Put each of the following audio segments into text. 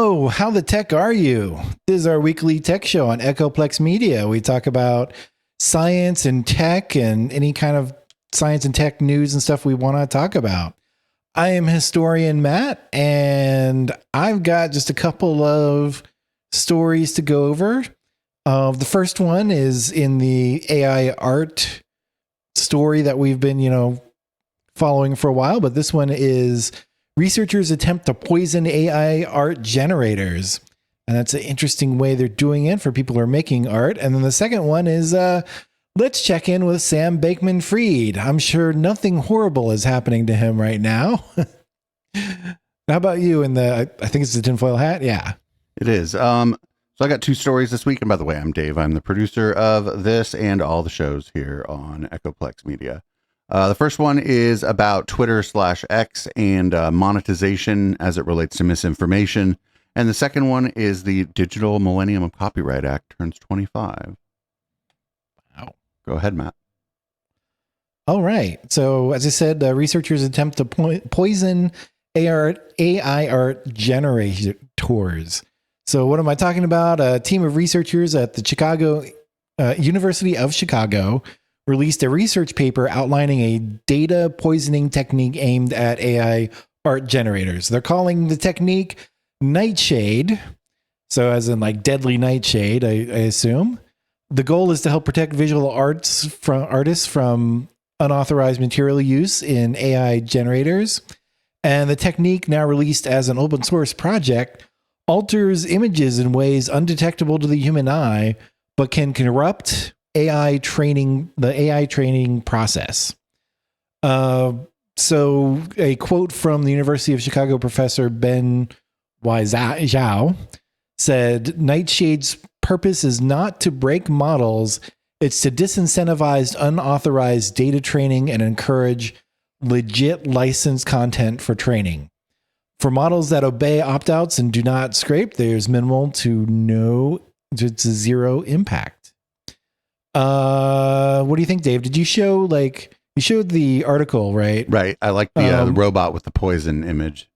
Hello, how the tech are you? This is our weekly tech show on Echoplex Media. We talk about science and tech and any kind of science and tech news and stuff we want to talk about. I am historian Matt, and I've got just a couple of stories to go over. The first one is in the AI art story that we've been, following for a while, but this one is researchers attempt to poison AI art generators. And that's an interesting way they're doing it for people who are making art. And then the second one is let's check in with Sam Bankman-Fried. I'm sure nothing horrible is happening to him right now. How about you in I think it's the tinfoil hat? Yeah. It is. So I got two stories this week. And by the way, I'm Dave. I'm the producer of this and all the shows here on Echoplex Media. The first one is about Twitter/X and monetization as it relates to misinformation. And the second one is the Digital Millennium of Copyright Act turns 25. Wow. Go ahead, Matt. All right. So as I said, researchers attempt to poison AI art generators. So what am I talking about? A team of researchers at the University of Chicago released a research paper outlining a data poisoning technique aimed at AI art generators. They're calling the technique nightshade. So as in like deadly nightshade, I assume. The goal is to help protect visual artists from unauthorized material use in AI generators. And the technique, now released as an open source project, alters images in ways undetectable to the human eye, but can corrupt the AI training process. So a quote from the University of Chicago professor Ben Zhao said, Nightshade's purpose is not to break models, it's to disincentivize unauthorized data training and encourage legit licensed content for training. For models that obey opt-outs and do not scrape, there's minimal to zero impact. What do you think, Dave? Did you show you showed the article, right? Right. I like the robot with the poison image.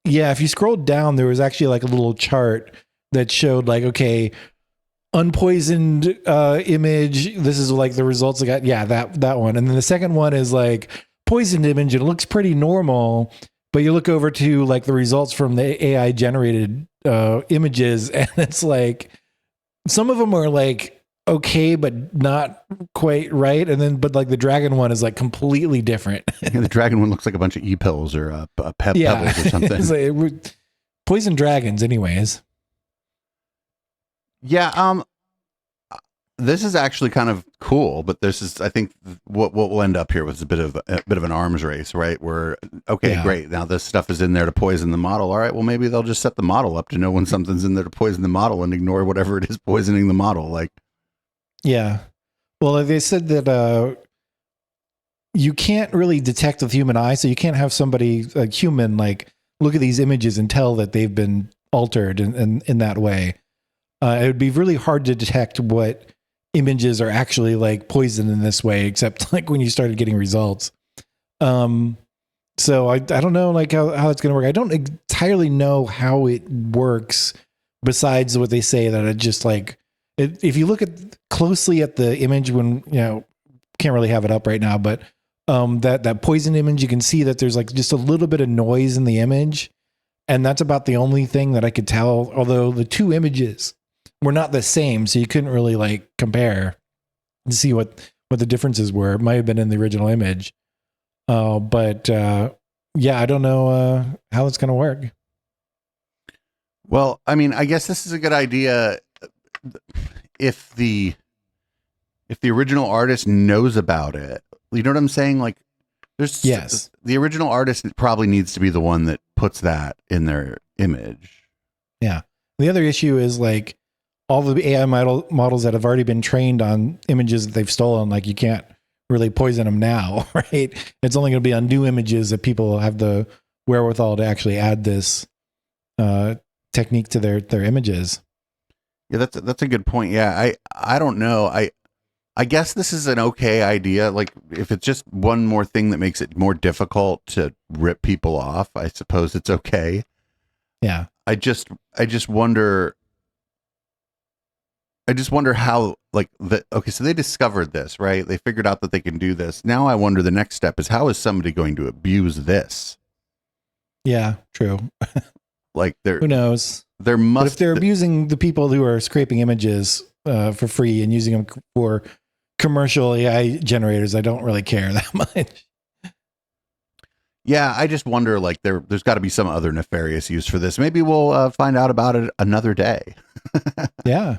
Yeah. If you scrolled down, there was actually like a little chart that showed okay, unpoisoned image. This is like the results I got. Yeah, that one. And then the second one is poisoned image. And it looks pretty normal, but you look over to the results from the AI generated images, and it's some of them are okay, but not quite right. And then, but the dragon one is completely different. Yeah, the dragon one looks like a bunch of e-pills or pebbles or something. It's poison dragons anyways. Yeah. This is actually kind of cool, but I think what we'll end up here with is a bit of an arms race, right? Where, okay, great. Now this stuff is in there to poison the model. All right. Well, maybe they'll just set the model up to know when something's in there to poison the model and ignore whatever it is poisoning the model. Yeah. Well, they said that you can't really detect with human eye, so you can't have somebody human look at these images and tell that they've been altered in that way. It would be really hard to detect what images are actually poisoned in this way, except when you started getting results. So I don't know how it's going to work. I don't entirely know how it works besides what they say that it just if you look closely at the image when, can't really have it up right now, but that poison image, you can see that there's just a little bit of noise in the image. And that's about the only thing that I could tell, although the two images were not the same. So you couldn't really compare and see what the differences were. It might have been in the original image. But I don't know how it's going to work. Well, I mean, I guess this is a good idea. If the original artist knows about it, you know what I'm saying? Yes, the original artist probably needs to be the one that puts that in their image. Yeah. The other issue is all the AI models that have already been trained on images that they've stolen, you can't really poison them now, right? It's only going to be on new images that people have the wherewithal to actually add this technique to their images. Yeah, that's a good point. Yeah, I don't know. I guess this is an okay idea. If it's just one more thing that makes it more difficult to rip people off, I suppose it's okay. Yeah. I just wonder. I just wonder how, like, okay, so they discovered this, right? They figured out that they can do this. Now I wonder the next step is, how is somebody going to abuse this? Yeah, true. Like, Who knows? There But if must, they're abusing the people who are scraping images for free and using them for commercial AI generators, I don't really care that much. yeah, I just wonder, like, there's got to be some other nefarious use for this. Maybe we'll find out about it another day. Yeah.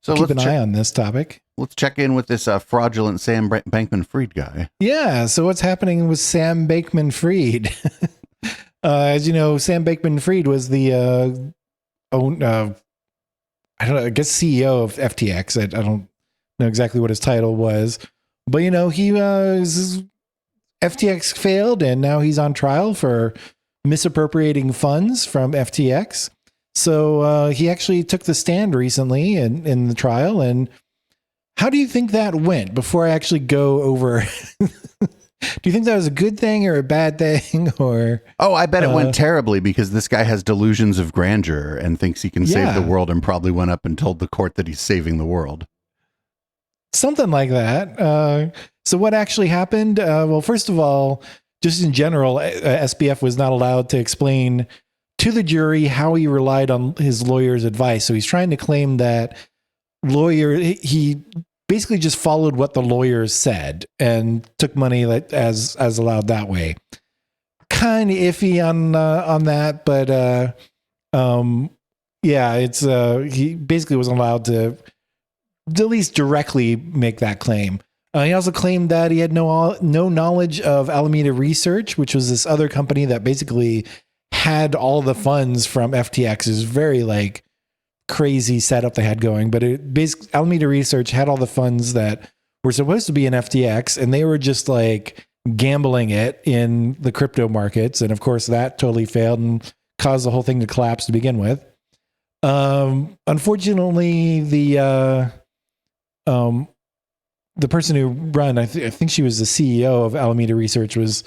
So keep an eye on this topic. Let's check in with this fraudulent Sam Bankman-Fried guy. Yeah. So what's happening with Sam Bankman-Fried? As you know, Sam Bankman-Fried was the I don't know, I guess CEO of FTX. I don't know exactly what his title was, but you know, he was FTX failed, and now he's on trial for misappropriating funds from FTX. So he actually took the stand recently in the trial. And how do you think that went? Before I actually go over, do you think that was a good thing or a bad thing? Or I bet it went terribly, because this guy has delusions of grandeur and thinks he can save the world, and probably went up and told the court that he's saving the world. Something like that. So what actually happened? Well, first of all, just in general, SBF was not allowed to explain to the jury how he relied on his lawyer's advice. So he's trying to claim that he basically just followed what the lawyers said and took money as allowed that way. Kind of iffy on that, but yeah, it's he basically wasn't allowed to at least directly make that claim. He also claimed that he had no knowledge of Alameda Research, which was this other company that basically had all the funds from FTX's very like crazy setup they had going. But Alameda Research had all the funds that were supposed to be in FTX, and they were just like gambling it in the crypto markets. And of course that totally failed and caused the whole thing to collapse to begin with. Unfortunately, the person who ran, I think she was the CEO of Alameda Research, was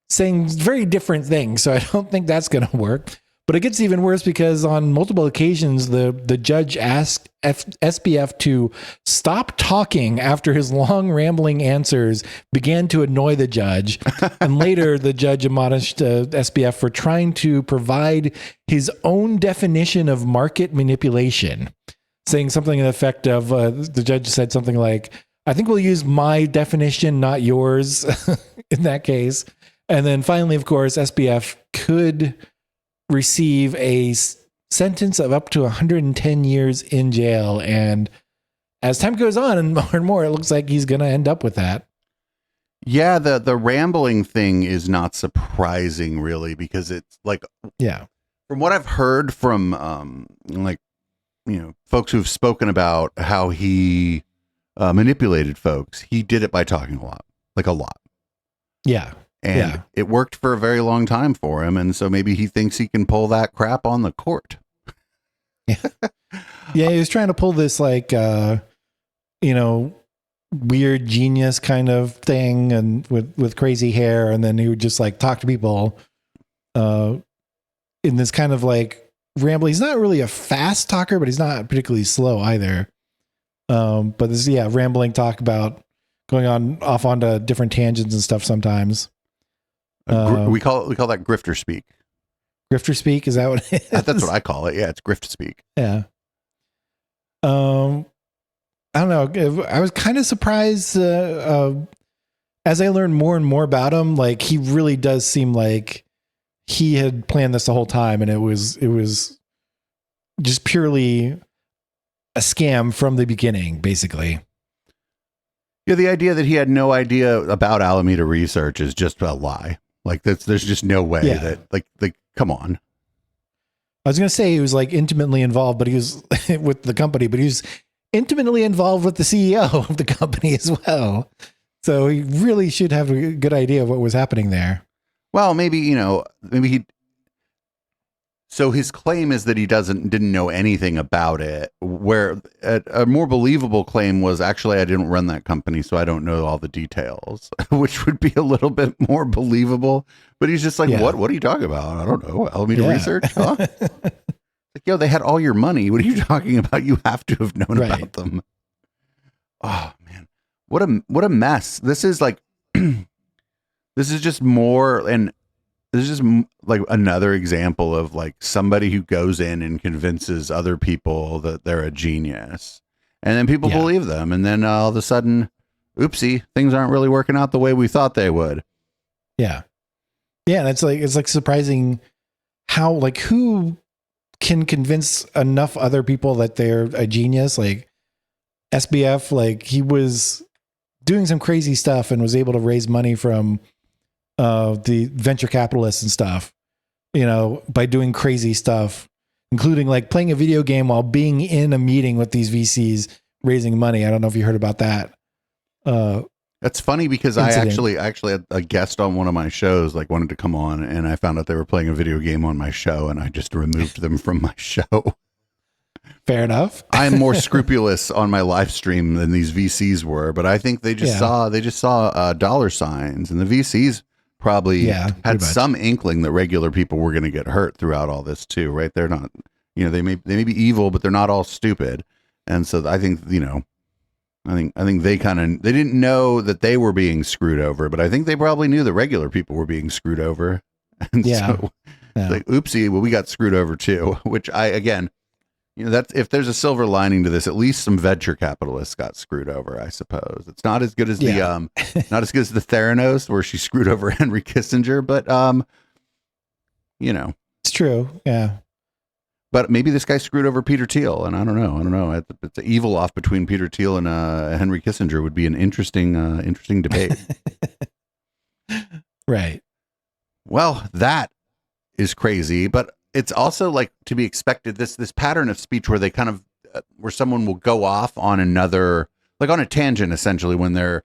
saying very different things. So I don't think that's going to work. But it gets even worse, because on multiple occasions, the judge asked SBF to stop talking after his long rambling answers began to annoy the judge. And later, the judge admonished SBF for trying to provide his own definition of market manipulation, saying something in the effect of, the judge said something like, I think we'll use my definition, not yours, in that case. And then finally, of course, SBF could receive a sentence of up to 110 years in jail. And as time goes on and more, it looks like he's going to end up with that. Yeah, the rambling thing is not surprising, really, because it's like, yeah, from what I've heard from like, you know, folks who've spoken about how he manipulated folks, he did it by talking a lot. Yeah. And it worked for a very long time for him. And so maybe he thinks he can pull that crap on the court. Yeah. Yeah. He was trying to pull this like, you know, weird genius kind of thing, and with crazy hair. And then he would just like talk to people in this kind of like ramble. He's not really a fast talker, but he's not particularly slow either. But this, rambling talk about going off onto different tangents and stuff sometimes. We call that grifter speak. Grifter speak, is that what it is? That's what I call it. Yeah, it's grift speak. Yeah. I don't know. I was kind of surprised as I learned more and more about him. Like, he really does seem like he had planned this the whole time, and it was just purely a scam from the beginning, basically. Yeah, the idea that he had no idea about Alameda Research is just a lie. Like, there's just no way that, like, come on. I was going to say he was like intimately involved, but he was with the company, but he was intimately involved with the CEO of the company as well. So he really should have a good idea of what was happening there. Well, maybe, you know, maybe So his claim is that he didn't know anything about it. Where a more believable claim was, actually, I didn't run that company, so I don't know all the details, which would be a little bit more believable. But he's just like, Yeah. what are you talking about? I don't know. Allow me to Yeah. research, huh? Like, yo, they had all your money. What are you talking about? You have to have known Right. about them. Oh man, what a mess. This is like, this is just more, and this is just like another example of like somebody who goes in and convinces other people that they're a genius, and then people Yeah. believe them, and then all of a sudden, oopsie, things aren't really working out the way we thought they would. Yeah. Yeah. And it's like surprising how, like, who can convince enough other people that they're a genius. Like SBF, like he was doing some crazy stuff and was able to raise money from the venture capitalists and stuff, you know, by doing crazy stuff, including like playing a video game while being in a meeting with these VCs raising money. I don't know if you heard about that. That's funny because Incident. I actually had a guest on one of my shows, like wanted to come on, and I found out they were playing a video game on my show, and I just removed them from my show. Fair enough. I'm more scrupulous on my live stream than these VCs were, but I think they just saw dollar signs, and the VCs probably had some inkling that regular people were going to get hurt throughout all this too, right? They're not, you know, they may be evil, but they're not all stupid, and so I think, you know, I think they didn't know that they were being screwed over, but I think they probably knew that regular people were being screwed over, and so like, oopsie, well, we got screwed over too. Which again, you know, that's, if there's a silver lining to this, at least some venture capitalists got screwed over, I suppose. It's not as good as the not as good as the Theranos, where she screwed over Henry Kissinger, but you know, it's true. Yeah. but maybe this guy screwed over Peter Thiel, and I don't know. It's an evil off between Peter Thiel and Henry Kissinger would be an interesting debate. Right. Well, that is crazy, but it's also like to be expected. This pattern of speech where they kind of where someone will go off on another, like on a tangent, essentially, when they're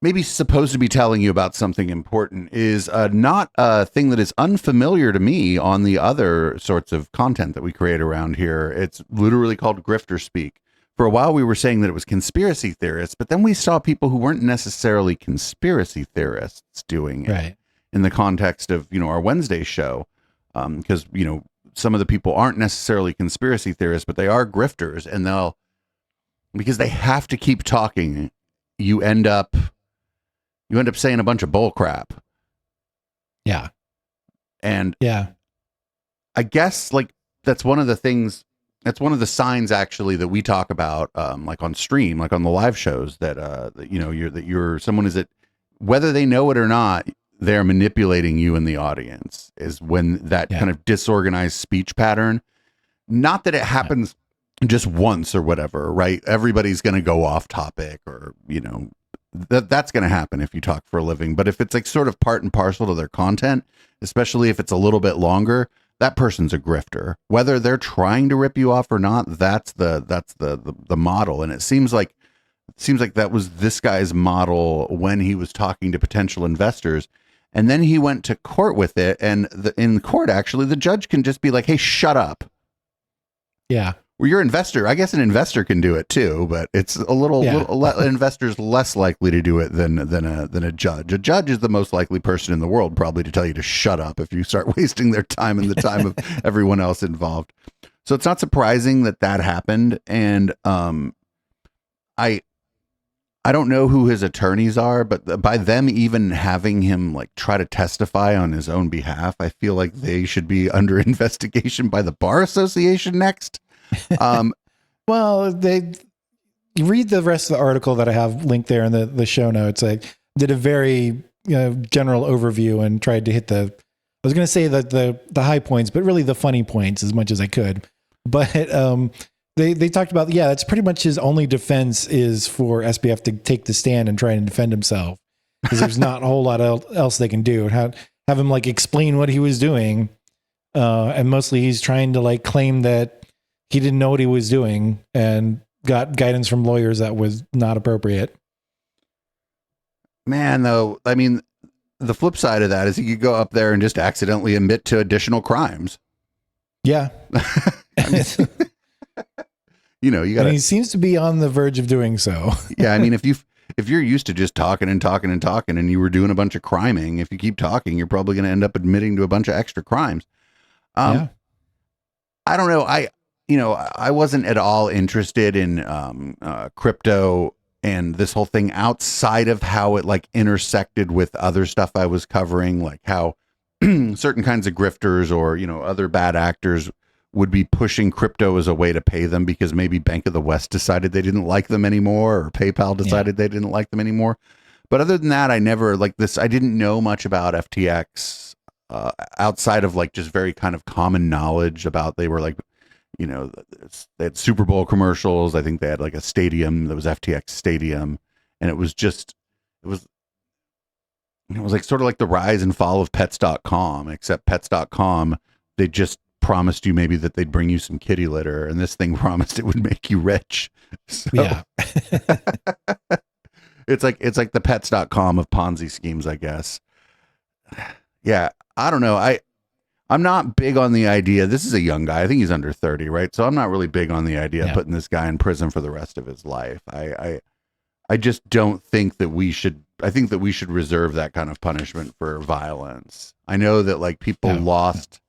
maybe supposed to be telling you about something important, is not a thing that is unfamiliar to me on the other sorts of content that we create around here. It's literally called grifter speak. For a while, we were saying that it was conspiracy theorists, but then we saw people who weren't necessarily conspiracy theorists doing it in the context of, you know, our Wednesday show. Because, you know, some of the people aren't necessarily conspiracy theorists, but they are grifters, and because they have to keep talking, you end up saying a bunch of bull crap. Yeah. And I guess like that's one of the signs actually that we talk about, like on stream, like on the live shows, that you know, you're someone, is that whether they know it or not, they're manipulating you in the audience, is when that kind of disorganized speech pattern, not that it happens just once or whatever, right? Everybody's going to go off topic, or, you know, that's going to happen if you talk for a living. But if it's like sort of part and parcel to their content, especially if it's a little bit longer, that person's a grifter. Whether they're trying to rip you off or not, that's the model. And it seems like that was this guy's model when he was talking to potential investors. And then he went to court with it, and in court, actually, the judge can just be like, "Hey, shut up." Yeah. Well, you're an investor. I guess an investor can do it too, but it's a little investor's less likely to do it than a judge. A judge is the most likely person in the world probably to tell you to shut up if you start wasting their time and the time of everyone else involved. So it's not surprising that happened. And I don't know who his attorneys are, but by them even having him like try to testify on his own behalf, I feel like they should be under investigation by the Bar Association next. Well, you read the rest of the article that I have linked there in the show notes. I did a very general overview and tried to hit I was going to say that the high points, but really the funny points as much as I could. But they talked about, that's pretty much his only defense is for SBF to take the stand and try and defend himself, because there's not a whole lot else they can do. Have him like explain what he was doing, and mostly he's trying to like claim that he didn't know what he was doing and got guidance from lawyers that was not appropriate. Man, though, I mean, the flip side of that is he could go up there and just accidentally admit to additional crimes. Yeah. You know, you got. And he seems to be on the verge of doing so. Yeah, I mean, if you're used to just talking and talking and talking, and you were doing a bunch of criming, if you keep talking, you're probably going to end up admitting to a bunch of extra crimes. Yeah. I don't know. I wasn't at all interested in crypto and this whole thing outside of how it like intersected with other stuff I was covering, like how certain kinds of grifters or, you know, other bad actors would be pushing crypto as a way to pay them because maybe Bank of the West decided they didn't like them anymore, or PayPal decided they didn't like them anymore. But other than that, I never like this. I didn't know much about FTX outside of like just very kind of common knowledge about they were like, you know, they had Super Bowl commercials. I think they had like a stadium that was FTX Stadium, and it was like sort of like the rise and fall of pets.com, except pets.com, they just promised you maybe that they'd bring you some kitty litter, and this thing promised it would make you rich. So Yeah. it's like the pets.com of Ponzi schemes, I guess. Yeah, I don't know. I'm not big on the idea. This is a young guy. I think he's under 30, right? So I'm not really big on the idea of putting this guy in prison for the rest of his life. I just don't think that we should. I think that we should reserve that kind of punishment for violence. I know that like people lost,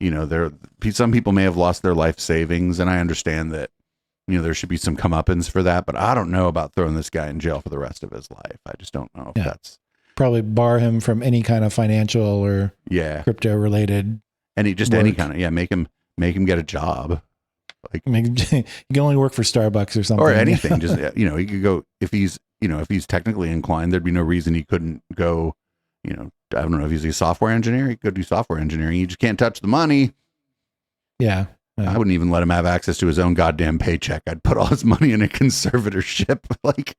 you know, some people may have lost their life savings, and I understand that, you know, there should be some comeuppance for that, but I don't know about throwing this guy in jail for the rest of his life. I just don't know if that's probably bar him from any kind of financial or crypto related. Any kind of make him get a job. Like you can only work for Starbucks or something, or anything. Just, you know, he could go if he's technically inclined. There'd be no reason he couldn't go. You know, I don't know if he's a software engineer. He could do software engineering. He just can't touch the money. Yeah. I wouldn't even let him have access to his own goddamn paycheck. I'd put all his money in a conservatorship. Like,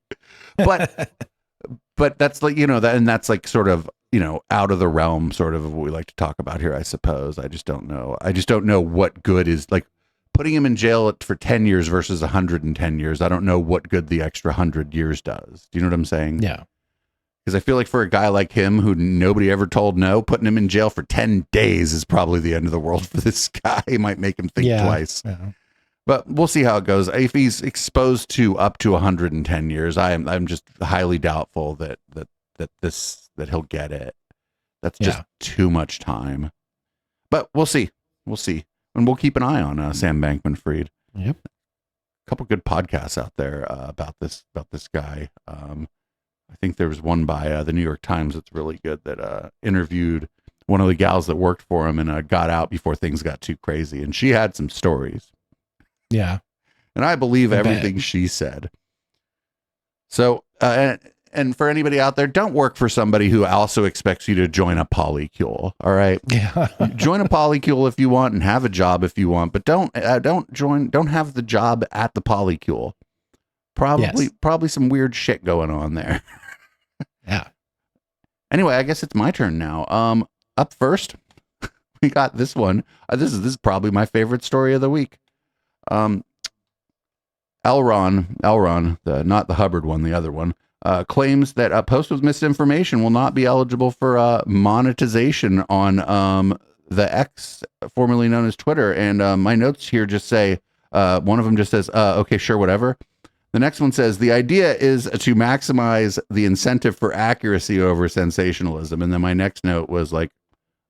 but that's like, you know, that's like sort of, you know, out of the realm sort of what we like to talk about here, I suppose. I just don't know. I just don't know what good is like putting him in jail for 10 years versus 110 years. I don't know what good the extra 100 years does. Do you know what I'm saying? Yeah. Because I feel like for a guy like him who nobody ever told no, putting him in jail for 10 days is probably the end of the world for this guy. It might make him think twice. Yeah. But we'll see how it goes. If he's exposed to up to 110 years, I'm just highly doubtful that he'll get it. That's just too much time. But we'll see. We'll see. And we'll keep an eye on Sam Bankman-Fried. Yep. A couple good podcasts out there about this guy. I think there was one by the New York Times that's really good that interviewed one of the gals that worked for him and got out before things got too crazy. And she had some stories. Yeah. And I believe everything she said. So, and for anybody out there, don't work for somebody who also expects you to join a polycule. All right. Yeah. Join a polycule if you want and have a job if you want, but don't have the job at the polycule. Probably some weird shit going on there. Yeah. Anyway, I guess it's my turn now. Up first, we got this one. This is probably my favorite story of the week. Elron, not the Hubbard one, the other one, claims that a post with misinformation will not be eligible for monetization on the X, formerly known as Twitter. And my notes here just say, one of them just says, okay, sure, whatever. The next one says, the idea is to maximize the incentive for accuracy over sensationalism. And then my next note was like,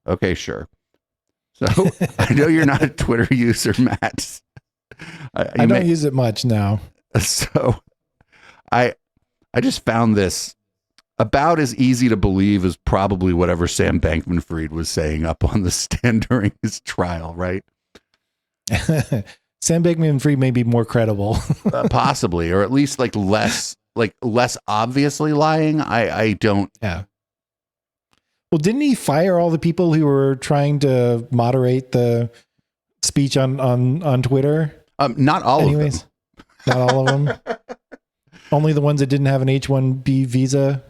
okay, sure. So I know you're not a Twitter user, Matt. I don't use it much now. So I just found this about as easy to believe as probably whatever Sam Bankman-Fried was saying up on the stand during his trial, right? Sam Bankman-Fried may be more credible. Possibly, or at least less obviously lying. I don't. Yeah. Well, didn't he fire all the people who were trying to moderate the speech on Twitter? Not all of them. Not all of them. Only the ones that didn't have an H-1B visa.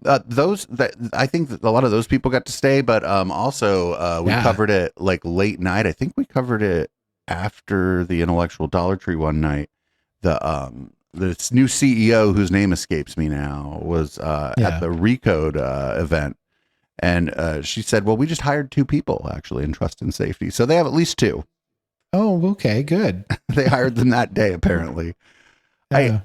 I think that a lot of those people got to stay, but we covered it like late night. I think we covered it after the Intellectual Dollar Tree one night. This new CEO whose name escapes me now was at the Recode event. And she said, well, we just hired 2 people actually in trust and safety. So they have at least 2. Oh, okay, good. They hired them that day, apparently. Yeah.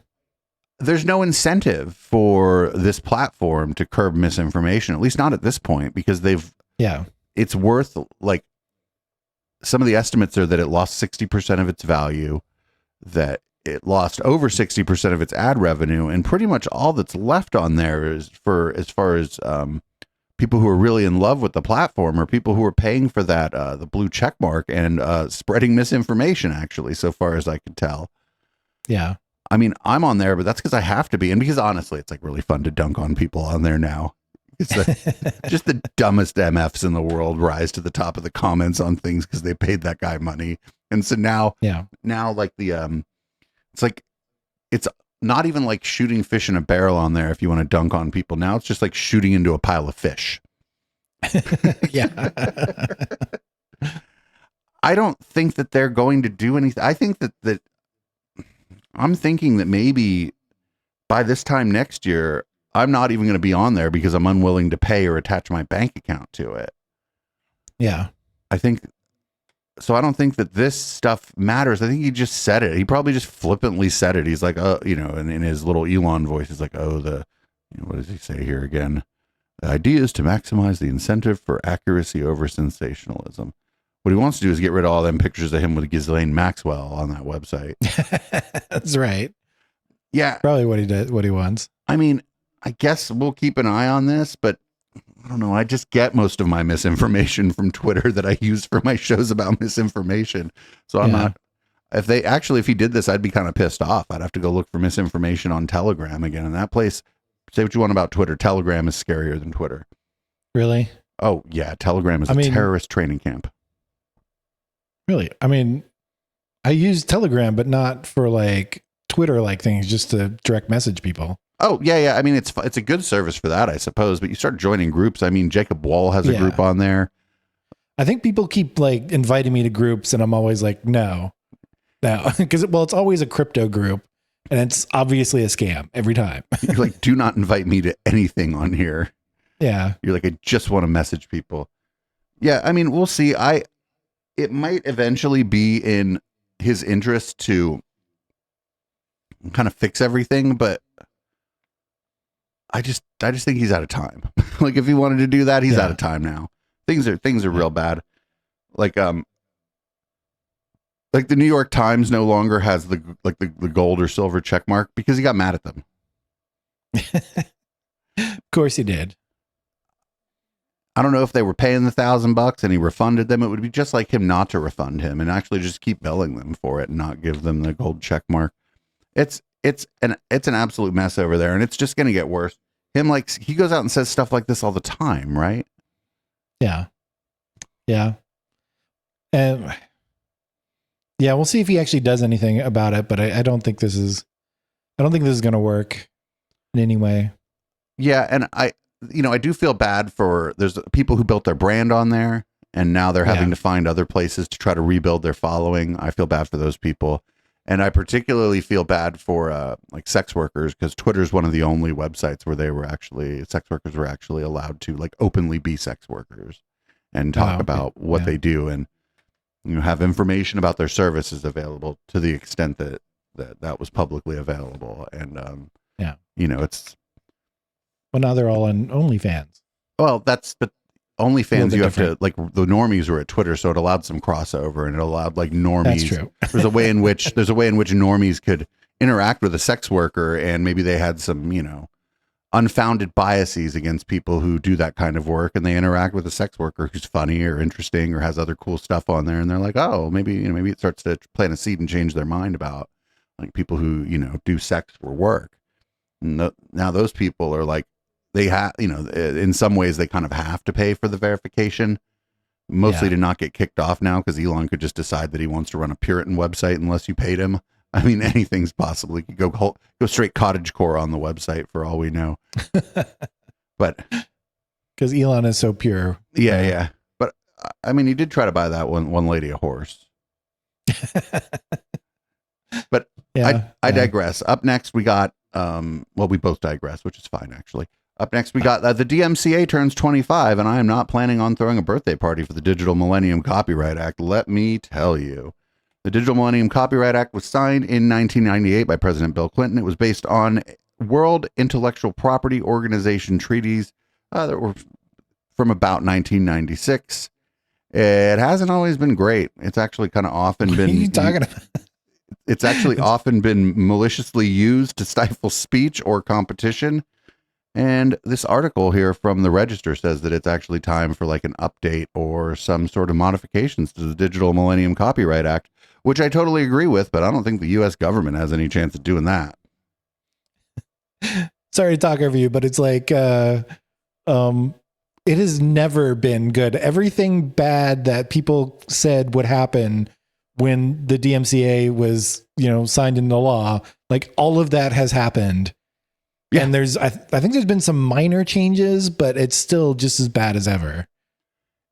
There's no incentive for this platform to curb misinformation, at least not at this point, because Yeah. it's worth, like, some of the estimates are that it lost 60% of its value, that it lost over 60% of its ad revenue, and pretty much all that's left on there is for, as far as people who are really in love with the platform, or people who are paying for that, the blue check mark, and spreading misinformation, actually, so far as I can tell. Yeah. I mean, I'm on there, but that's because I have to be. And because honestly, it's like really fun to dunk on people on there now. It's just the dumbest MFs in the world rise to the top of the comments on things because they paid that guy money. And so now, like it's like, it's not even like shooting fish in a barrel on there if you want to dunk on people. Now it's just like shooting into a pile of fish. Yeah. I don't think that they're going to do anything. I think that I'm thinking that maybe by this time next year, I'm not even going to be on there because I'm unwilling to pay or attach my bank account to it. Yeah. I think so. I don't think that this stuff matters. I think he just said it. He probably just flippantly said it. He's like, oh, and in his little Elon voice, he's like, oh, what does he say here again? The idea is to maximize the incentive for accuracy over sensationalism. What he wants to do is get rid of all them pictures of him with Ghislaine Maxwell on that website. That's right. Yeah. Probably what he does, what he wants. I mean, I guess we'll keep an eye on this, but I don't know. I just get most of my misinformation from Twitter that I use for my shows about misinformation. So I'm not, if he did this, I'd be kind of pissed off. I'd have to go look for misinformation on Telegram again. And that place, say what you want about Twitter, Telegram is scarier than Twitter. Really? Oh yeah. Telegram is a terrorist training camp. Really? I mean, I use Telegram, but not for like Twitter like things, just to direct message people. Oh yeah. I mean, it's a good service for that, I suppose, but you start joining groups. I mean, Jacob Wall has a group on there. I think people keep like inviting me to groups and I'm always like, no, because it's always a crypto group and it's obviously a scam every time. You're like, do not invite me to anything on here. Yeah. You're like, I just want to message people. Yeah. I mean, we'll see. It might eventually be in his interest to kind of fix everything, but I just think he's out of time. Like if he wanted to do that, he's out of time now. Things are real bad. Like the New York Times no longer has the gold or silver check mark because he got mad at them. Of course he did. I don't know if they were paying the $1,000 and he refunded them. It would be just like him not to refund him and actually just keep billing them for it and not give them the gold check mark. It's an absolute mess over there, and it's just going to get worse. He goes out and says stuff like this all the time, right? Yeah. Yeah. And yeah, we'll see if he actually does anything about it, but I don't think this is going to work in any way. Yeah. And I do feel bad there's people who built their brand on there and now they're having to find other places to try to rebuild their following. I feel bad for those people. And I particularly feel bad for like sex workers, because Twitter's one of the only websites where sex workers were actually allowed to like openly be sex workers and talk about what they do and have information about their services available to the extent that was publicly available. And it's well, now they're all on OnlyFans. Well, but OnlyFans, you have to, like, the normies were at Twitter, so it allowed some crossover and it allowed like normies. That's true. there's a way in which normies could interact with a sex worker, and maybe they had some, unfounded biases against people who do that kind of work, and they interact with a sex worker who's funny or interesting or has other cool stuff on there, and they're like, oh, maybe it starts to plant a seed and change their mind about like people who do sex for work. And now those people are like, they have, in some ways they kind of have to pay for the verification, mostly to not get kicked off now, because Elon could just decide that he wants to run a Puritan website unless you paid him. I mean, anything's possible. He could go straight cottagecore on the website for all we know. But because Elon is so pure. Yeah. But I mean, he did try to buy that one lady a horse. But I digress. Up next, we got, we both digress, which is fine, actually. Up next, we got the DMCA turns 25, and I am not planning on throwing a birthday party for the Digital Millennium Copyright Act. Let me tell you. The Digital Millennium Copyright Act was signed in 1998 by President Bill Clinton. It was based on World Intellectual Property Organization treaties that were from about 1996. It hasn't always been great. It's actually kind of often What been. are you talking about? It's actually often been maliciously used to stifle speech or competition. And this article here from the Register says that it's actually time for like an update or some sort of modifications to the Digital Millennium Copyright Act, which I totally agree with, but I don't think the U.S. government has any chance of doing that. Sorry to talk over you, but it's like, it has never been good. Everything bad that people said would happen when the DMCA was, signed into law, like all of that has happened. Yeah. And I think there's been some minor changes, but it's still just as bad as ever.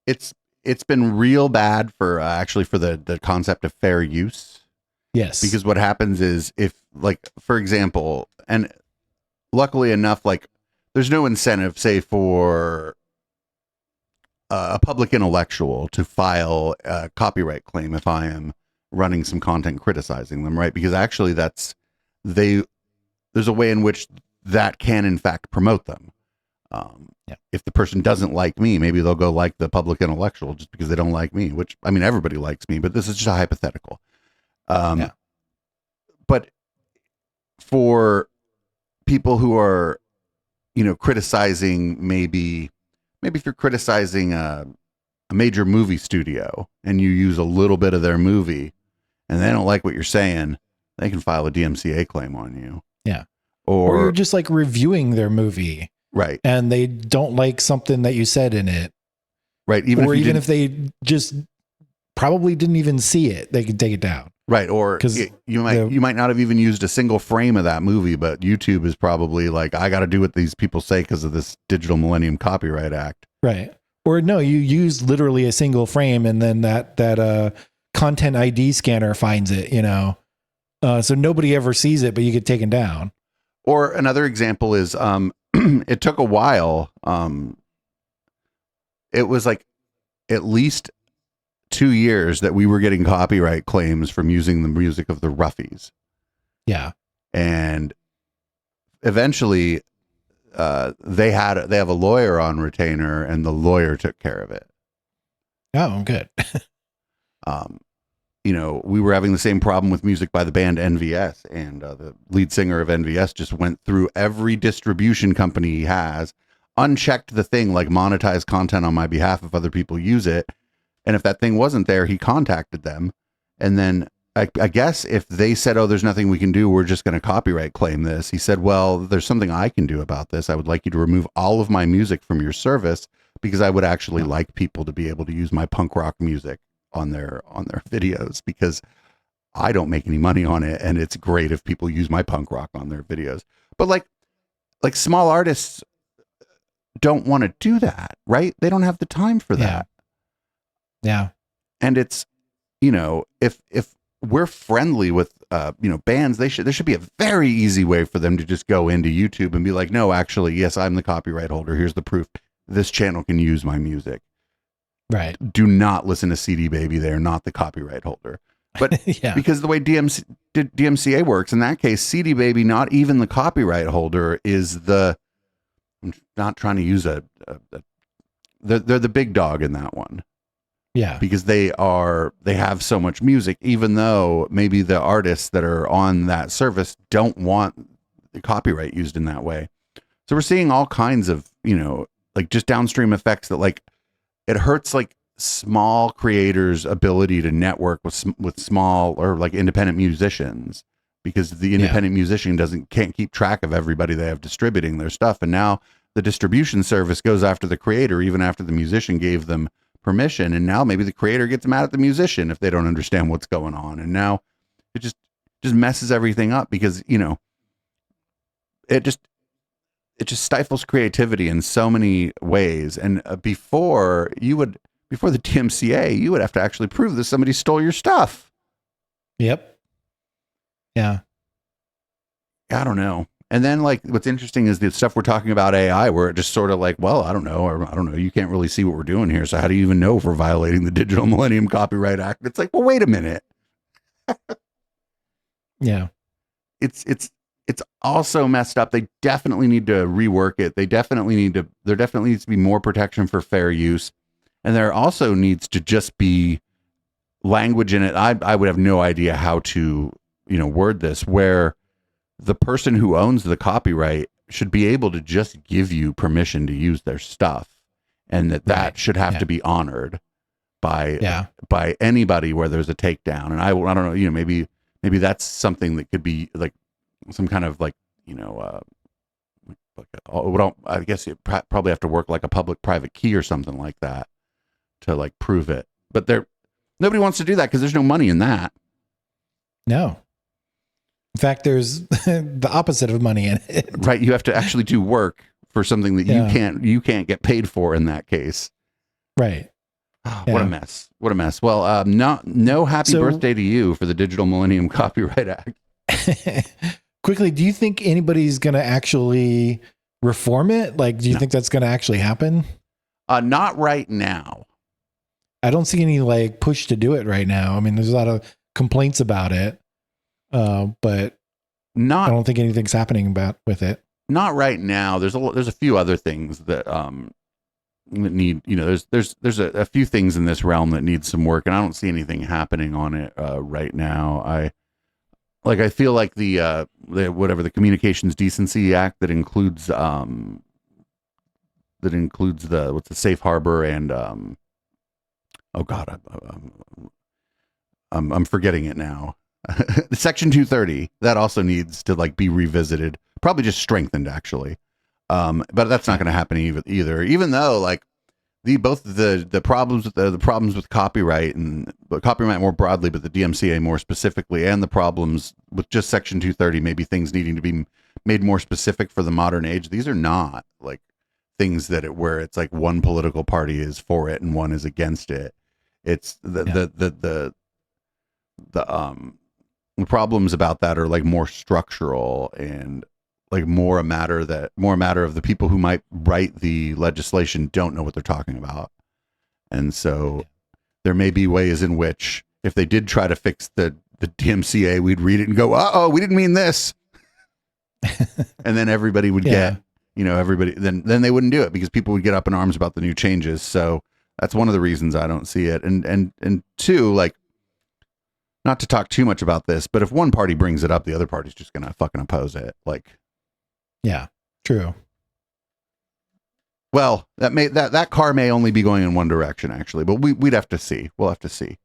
It's been real bad for actually for the concept of fair use. Yes. Because what happens is if, like, for example, and luckily enough, like there's no incentive, say, for a public intellectual to file a copyright claim if I am running some content criticizing them, right? Because actually there's a way in which that can in fact promote them. If the person doesn't like me, maybe they'll go like the public intellectual just because they don't like me, which, I mean, everybody likes me, but this is just a hypothetical. But for people who are, criticizing maybe if you're criticizing a major movie studio and you use a little bit of their movie and they don't like what you're saying, they can file a DMCA claim on you. Yeah. Or you're just like reviewing their movie. Right. And they don't like something that you said in it. Right. Even if they just probably didn't even see it, they can take it down. Right. Or you might not have even used a single frame of that movie, but YouTube is probably like, I got to do what these people say because of this Digital Millennium Copyright Act. Right. Or no, you use literally a single frame and then that content ID scanner finds it, so nobody ever sees it, but you get taken down. Or another example is, it took a while. It was like at least 2 years that we were getting copyright claims from using the music of the Ruffies. Yeah. And eventually they have a lawyer on retainer and the lawyer took care of it. Oh, good. We were having the same problem with music by the band NVS, and the lead singer of NVS just went through every distribution company he has, unchecked the thing like monetize content on my behalf if other people use it. And if that thing wasn't there, he contacted them. And then I guess if they said, oh, there's nothing we can do, we're just going to copyright claim this. He said, well, there's something I can do about this. I would like you to remove all of my music from your service because I would actually like people to be able to use my punk rock music on their videos because I don't make any money on it. And it's great if people use my punk rock on their videos. But like small artists don't want to do that, right? They don't have the time for that. Yeah. And it's, if we're friendly with, bands, there should be a very easy way for them to just go into YouTube and be like, no, actually, yes, I'm the copyright holder. Here's the proof. This channel can use my music. Right. Do not listen to CD Baby. They're not the copyright holder. But because the way DMCA works, in that case, CD Baby, not even the copyright holder, is I'm not trying to use they're the big dog in that one. Yeah. Because they have so much music, even though maybe the artists that are on that service don't want the copyright used in that way. So we're seeing all kinds of, like just downstream effects that like it hurts like small creators' ability to network with small or like independent musicians because the independent musician can't keep track of everybody they have distributing their stuff. And now the distribution service goes after the creator, even after the musician gave them permission, and now maybe the creator gets mad at the musician if they don't understand what's going on, and now it just messes everything up because it just stifles creativity in so many ways. And before the DMCA, you would have to actually prove that somebody stole your stuff. Yep. Yeah. I don't know. And then like what's interesting is the stuff we're talking about AI, where it just sort of like, well, I don't know. You can't really see what we're doing here. So how do you even know if we're violating the Digital Millennium Copyright Act? It's like, well, wait a minute. Yeah. It's also messed up. They definitely need to rework it. There definitely needs to be more protection for fair use. And there also needs to just be language in it. I would have no idea how to, word this, where the person who owns the copyright should be able to just give you permission to use their stuff, and that should have to be honored by anybody where there's a takedown. And I don't know, maybe that's something that could be like some kind of like, I guess you probably have to work like a public-private key or something like that to like prove it. But nobody wants to do that because there's no money in that. No. In fact, there's the opposite of money in it. Right. You have to actually do work for something that you can't get paid for in that case. Right. Oh, what a mess. What a mess. Well, no happy birthday to you for the Digital Millennium Copyright Act. Quickly, do you think anybody's going to actually reform it? Like, do you think that's going to actually happen? Not right now. I don't see any like push to do it right now. I mean, there's a lot of complaints about it, but I don't think anything's happening with it. Not right now. There's a few other things that need, there's a few things in this realm that need some work, and I don't see anything happening on it right now. I feel like the Communications Decency Act that includes the safe harbor and oh God, I'm forgetting it now. Section 230 that also needs to like be revisited, probably just strengthened actually. But that's not going to happen either. Even though like the problems with copyright and copyright more broadly, but the DMCA more specifically, and the problems with just Section 230, maybe things needing to be made more specific for the modern age. These are not like things where it's like one political party is for it and one is against it. It's the problems about that are like more structural and like more a matter of the people who might write the legislation don't know what they're talking about. And so there may be ways in which if they did try to fix the DMCA, we'd read it and go, "Uh-oh, we didn't mean this." And then everybody would get, then they wouldn't do it because people would get up in arms about the new changes. So that's one of the reasons I don't see it. And two, like, not to talk too much about this, but if one party brings it up, the other party's just going to fucking oppose it. Like, yeah, true. Well, that car may only be going in one direction actually, but we'd have to see. We'll have to see.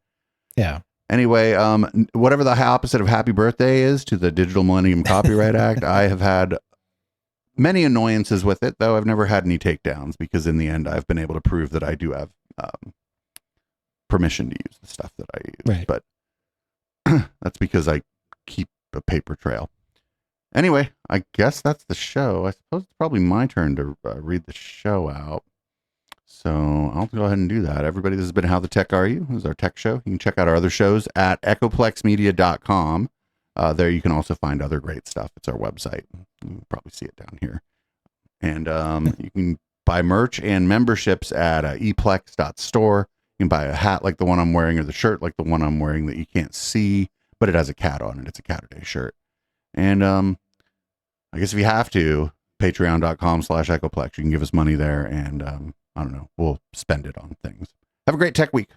Yeah. Anyway, whatever the opposite of happy birthday is to the Digital Millennium Copyright Act, I have had many annoyances with it, though I've never had any takedowns because in the end I've been able to prove that I do have permission to use the stuff that I use. Right. But that's because I keep a paper trail. Anyway, I guess that's the show. I suppose it's probably my turn to read the show out. So I'll go ahead and do that. Everybody, this has been How the Tech Are You? This is our tech show. You can check out our other shows at echoplexmedia.com. There you can also find other great stuff. It's our website. You can probably see it down here. And you can buy merch and memberships at eplex.store. You can buy a hat like the one I'm wearing or the shirt like the one I'm wearing that you can't see, but it has a cat on it. It's a Cat-A-Day shirt. And I guess if you have to, patreon.com/echoplex. You can give us money there and I don't know, we'll spend it on things. Have a great tech week.